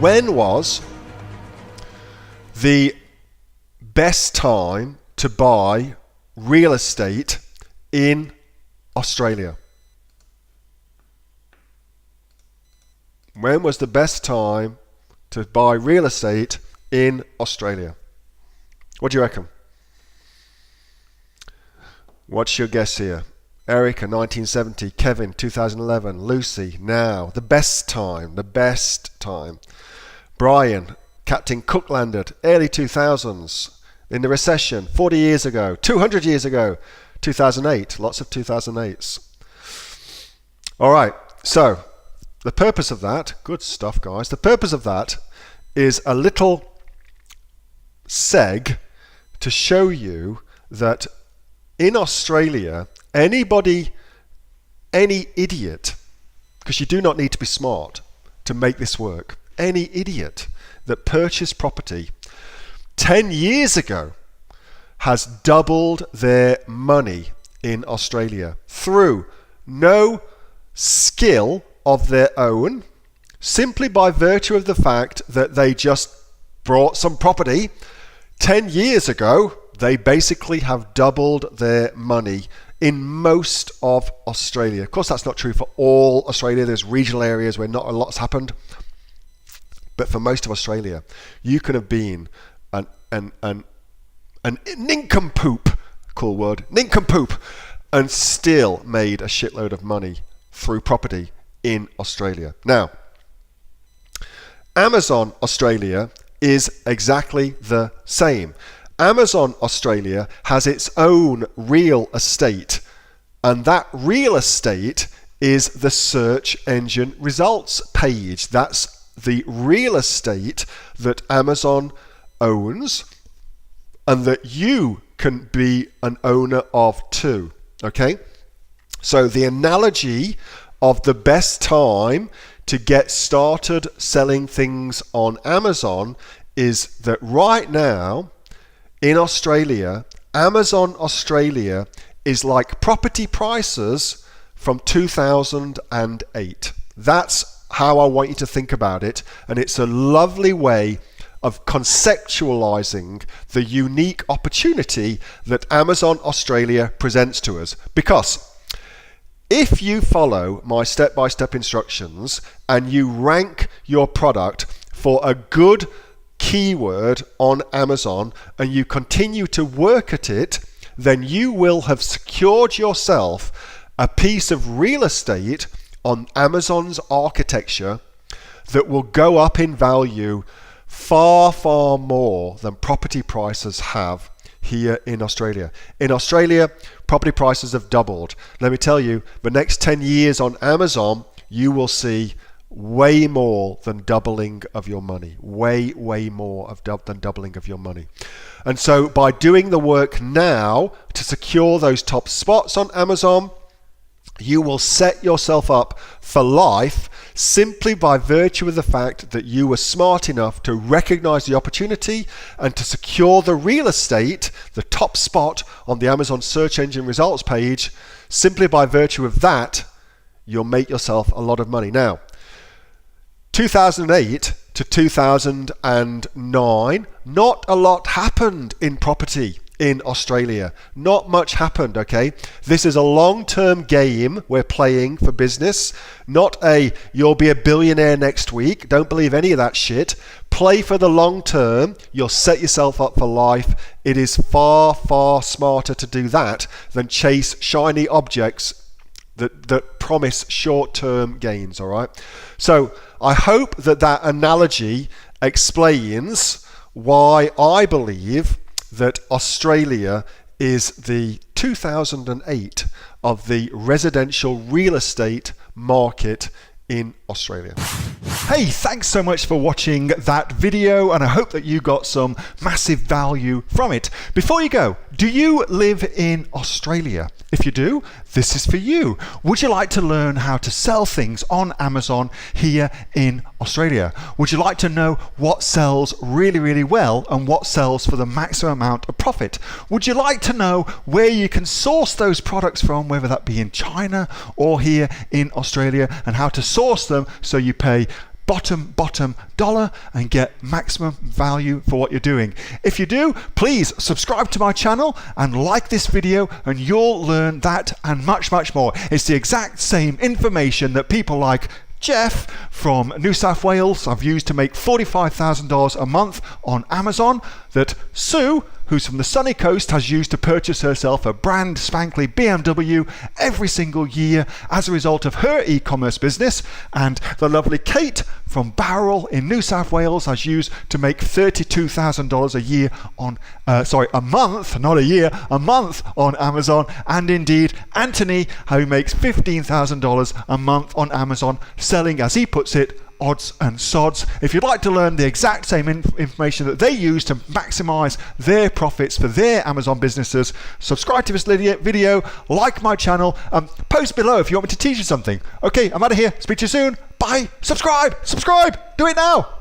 When was the best time to buy real estate in Australia? When was the best time to buy real estate in Australia? What do you reckon? What's your guess here? Erica, 1970. Kevin, 2011. Lucy, now. The best time. The best time. Brian, Captain Cook landed. Early 2000s. In the recession. 40 years ago. 200 years ago. 2008. Lots of 2008s. All right. So, the purpose of that, good stuff, guys. The purpose of that is a little seg to show you that in Australia, anybody, any idiot, because you do not need to be smart to make this work, any idiot that purchased property 10 years ago has doubled their money in Australia through no skill of their own, simply by virtue of the fact that they just bought some property 10 years ago. They basically have doubled their money in most of Australia. Of course, that's not true for all Australia. There's regional areas where not a lot's happened. But for most of Australia, you can have been an nincompoop, cool word, nincompoop, and still made a shitload of money through property in Australia. Now, Amazon Australia is exactly the same. Amazon Australia has its own real estate, and that real estate is the search engine results page. That's the real estate that Amazon owns and that you can be an owner of too. Okay? So the analogy of the best time to get started selling things on Amazon is that right now in Australia, Amazon Australia is like property prices from 2008. That's how I want you to think about it, and it's a lovely way of conceptualizing the unique opportunity that Amazon Australia presents to us. Because if you follow my step-by-step instructions and you rank your product for a good keyword on Amazon and you continue to work at it, then you will have secured yourself a piece of real estate on Amazon's architecture that will go up in value far, far more than property prices have here in Australia. In Australia, property prices have doubled. Let me tell you, the next 10 years on Amazon, you will see way more than doubling of your money. Way more than doubling of your money. And so by doing the work now to secure those top spots on Amazon, you will set yourself up for life simply by virtue of the fact that you were smart enough to recognize the opportunity and to secure the real estate, the top spot on the Amazon search engine results page. Simply by virtue of that, you'll make yourself a lot of money. Now, 2008 to 2009, not a lot happened in property in Australia. Not much happened, okay? This is a long-term game we're playing for business, not a you'll be a billionaire next week. Don't believe any of that shit. Play for the long term. You'll set yourself up for life. It is far, far smarter to do that than chase shiny objects that promise short-term gains, all right? So I hope that analogy explains why I believe that Australia is the 2008 of the residential real estate market in Australia. Hey, thanks so much for watching that video, and I hope that you got some massive value from it. Before you go, do you live in Australia? If you do, this is for you. Would you like to learn how to sell things on Amazon here in Australia? Would you like to know what sells really, really well and what sells for the maximum amount of profit? Would you like to know where you can source those products from, whether that be in China or here in Australia, and how to source them so you pay bottom dollar and get maximum value for what you're doing. If you do, please subscribe to my channel and like this video, and you'll learn that and much more. It's the exact same information that people like Jeff from New South Wales I've used to make $45,000 a month on Amazon, that Sue, who's from the sunny coast, has used to purchase herself a brand spankly BMW every single year as a result of her e-commerce business, and the lovely Kate from Bowral in New South Wales has used to make $32,000 a year on a month, not a year, a month on Amazon, and indeed Anthony, who makes $15,000 a month on Amazon, selling, as he puts it, odds and sods. If you'd like to learn the exact same information that they use to maximize their profits for their Amazon businesses, subscribe to this video, like my channel, post below if you want me to teach you something. Okay, I'm out of here. Speak to you soon. Bye. Subscribe. Do it now.